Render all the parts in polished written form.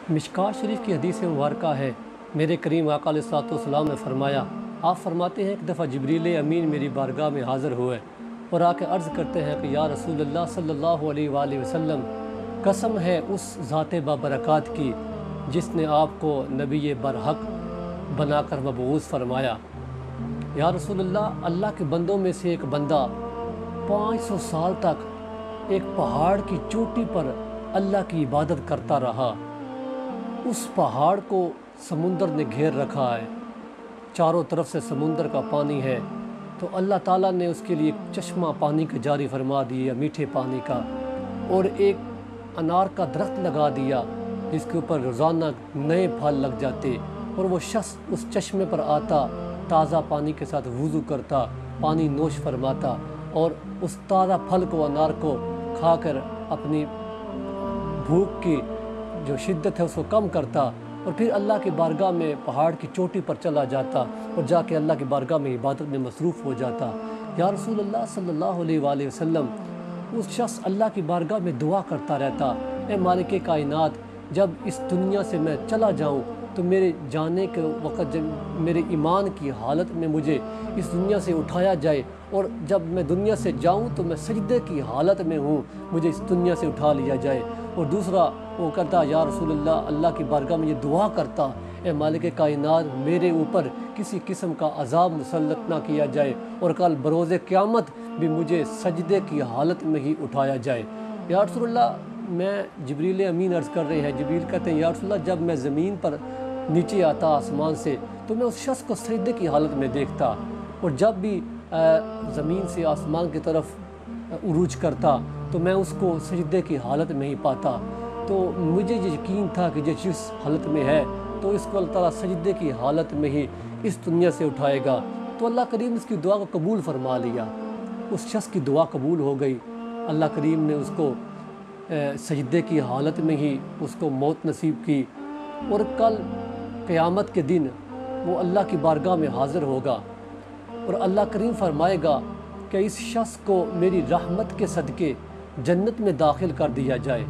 مشکوٰۃ شریف کی حدیث مبارکہ ہے، میرے کریم آقا علیہ الصلوۃ والسلام نے فرمایا، آپ فرماتے ہیں ایک دفعہ جبریل امین میری بارگاہ میں حاضر ہوئے اور آ کے عرض کرتے ہیں کہ یا رسول اللہ صلی اللہ علیہ وآلہ وسلم، قسم ہے اس ذات بابرکات کی جس نے آپ کو نبی برحق بنا کر مبعوث فرمایا۔ یا رسول اللہ، اللہ کے بندوں میں سے ایک بندہ 500 سال تک ایک پہاڑ کی چوٹی پر اللہ کی عبادت کرتا رہا۔ اس پہاڑ کو سمندر نے گھیر رکھا ہے، چاروں طرف سے سمندر کا پانی ہے، تو اللہ تعالیٰ نے اس کے لیے ایک چشمہ پانی کا جاری فرما دیا، میٹھے پانی کا، اور ایک انار کا درخت لگا دیا جس کے اوپر روزانہ نئے پھل لگ جاتے، اور وہ شخص اس چشمے پر آتا، تازہ پانی کے ساتھ وضو کرتا، پانی نوش فرماتا، اور اس تازہ پھل کو، انار کو کھا کر اپنی بھوک کی جو شدت ہے اس کو کم کرتا، اور پھر اللہ کی بارگاہ میں پہاڑ کی چوٹی پر چلا جاتا اور جا کے اللہ کی بارگاہ میں عبادت میں مصروف ہو جاتا۔ یا رسول اللہ صلی اللہ علیہ وآلہ وسلم، اس شخص اللہ کی بارگاہ میں دعا کرتا رہتا، اے مالک کائنات، جب اس دنیا سے میں چلا جاؤں تو میرے جانے کے وقت جب میرے ایمان کی حالت میں مجھے اس دنیا سے اٹھایا جائے، اور جب میں دنیا سے جاؤں تو میں سجدے کی حالت میں ہوں، مجھے اس دنیا سے اٹھا لیا جائے۔ اور دوسرا وہ کرتا، یا رسول اللہ، اللہ کی بارگاہ میں یہ دعا کرتا، اے مالک کائنات، میرے اوپر کسی قسم کا عذاب مسلط نہ کیا جائے، اور کل بروز قیامت بھی مجھے سجدے کی حالت میں ہی اٹھایا جائے۔ یا رسول اللہ، میں جبریل امین عرض کر رہے ہیں، جبریل کہتے ہیں یا رسول اللہ، جب میں زمین پر نیچے آتا آسمان سے تو میں اس شخص کو سجدے کی حالت میں دیکھتا، اور جب بھی زمین سے آسمان کی طرف عروج کرتا تو میں اس کو سجدے کی حالت میں ہی پاتا، تو مجھے یہ یقین تھا کہ جس حالت میں ہے تو اس کو اللہ تعالیٰ سجدے کی حالت میں ہی اس دنیا سے اٹھائے گا۔ تو اللہ کریم اس کی دعا کو قبول فرما لیا، اس شخص کی دعا قبول ہو گئی، اللہ کریم نے اس کو سجدے کی حالت میں ہی اس کو موت نصیب کی، اور کل قیامت کے دن وہ اللہ کی بارگاہ میں حاضر ہوگا، اور اللہ کریم فرمائے گا کہ اس شخص کو میری رحمت کے صدقے جنت میں داخل کر دیا جائے۔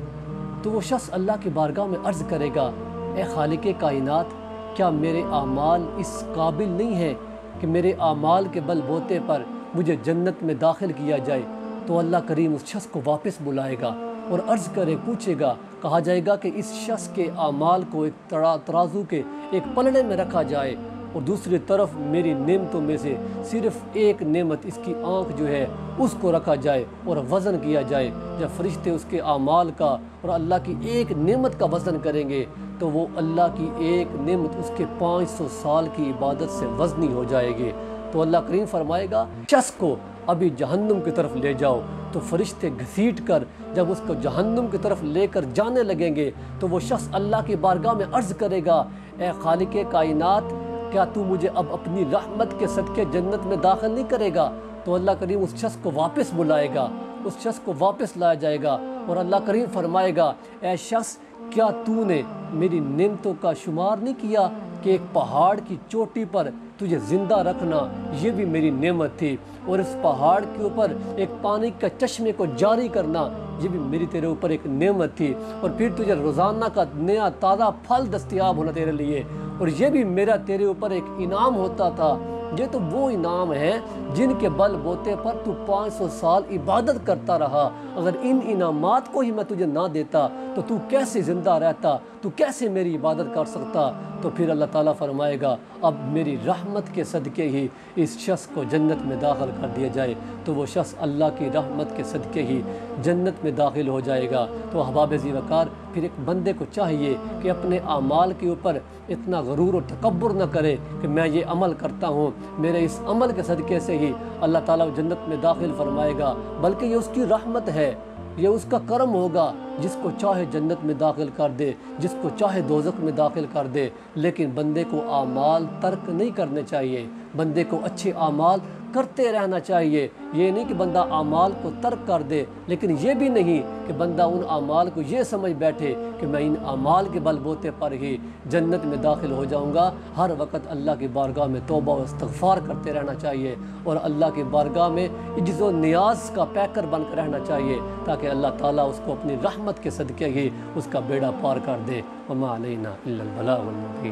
تو وہ شخص اللہ کی بارگاہ میں عرض کرے گا، اے خالق کائنات، کیا میرے اعمال اس قابل نہیں ہیں کہ میرے اعمال کے بل بوتے پر مجھے جنت میں داخل کیا جائے؟ تو اللہ کریم اس شخص کو واپس بلائے گا اور عرض کرے، پوچھے گا، کہا جائے گا کہ اس شخص کے اعمال کو ایک ترازو کے ایک پلڑے میں رکھا جائے، اور دوسری طرف میری نعمتوں میں سے صرف ایک نعمت، اس کی آنکھ جو ہے، اس کو رکھا جائے اور وزن کیا جائے۔ جب فرشتے اس کے اعمال کا اور اللہ کی ایک نعمت کا وزن کریں گے تو وہ اللہ کی ایک نعمت اس کے 500 سال کی عبادت سے وزنی ہو جائے گی۔ تو اللہ کریم فرمائے گا، شخص کو ابھی جہنم کی طرف لے جاؤ، تو فرشتے گھسیٹ کر جب اس کو جہنم کی طرف لے کر جانے لگیں گے تو وہ شخص اللہ کی بارگاہ میں عرض کرے گا، اے خالق کائنات، کیا تو مجھے اب اپنی رحمت کے صدقے جنت میں داخل نہیں کرے گا؟ تو اللہ کریم اس شخص کو واپس بلائے گا، اس شخص کو واپس لایا جائے گا، اور اللہ کریم فرمائے گا، اے شخص، کیا تو نے میری نعمتوں کا شمار نہیں کیا کہ ایک پہاڑ کی چوٹی پر تجھے زندہ رکھنا یہ بھی میری نعمت تھی، اور اس پہاڑ کے اوپر ایک پانی کا چشمے کو جاری کرنا یہ بھی میری تیرے اوپر ایک نعمت تھی، اور پھر تجھے روزانہ کا نیا تازہ پھل دستیاب ہونا تیرے لیے، اور یہ بھی میرا تیرے اوپر ایک انعام ہوتا تھا۔ یہ تو وہ انعام ہیں جن کے بل بوتے پر تو 500 سال عبادت کرتا رہا، اگر ان انعامات کو ہی میں تجھے نہ دیتا تو تو کیسے زندہ رہتا، تو کیسے میری عبادت کر سکتا؟ تو پھر اللہ تعالیٰ فرمائے گا، اب میری رحمت کے صدقے ہی اس شخص کو جنت میں داخل کر دیا جائے، تو وہ شخص اللہ کی رحمت کے صدقے ہی جنت میں داخل ہو جائے گا۔ تو احباب ذی وقار، پھر ایک بندے کو چاہیے کہ اپنے اعمال کے اوپر اتنا غرور و تکبر نہ کرے کہ میں یہ عمل کرتا ہوں، میرے اس عمل کے صدقے سے ہی اللہ تعالیٰ جنت میں داخل فرمائے گا، بلکہ یہ اس کی رحمت ہے، یہ اس کا کرم ہوگا، جس کو چاہے جنت میں داخل کر دے، جس کو چاہے دوزخ میں داخل کر دے۔ لیکن بندے کو اعمال ترک نہیں کرنے چاہیے، بندے کو اچھے اعمال کرتے رہنا چاہیے۔ یہ نہیں کہ بندہ اعمال کو ترک کر دے، لیکن یہ بھی نہیں کہ بندہ ان اعمال کو یہ سمجھ بیٹھے کہ میں ان اعمال کے بل بوتے پر ہی جنت میں داخل ہو جاؤں گا۔ ہر وقت اللہ کی بارگاہ میں توبہ و استغفار کرتے رہنا چاہیے، اور اللہ کی بارگاہ میں عجز و نیاز کا پیکر بن کر رہنا چاہیے، تاکہ اللہ تعالیٰ اس کو اپنی رحمت کے صدقے ہی اس کا بیڑا پار کر دے۔ وما علینا الا البلاغ المبین۔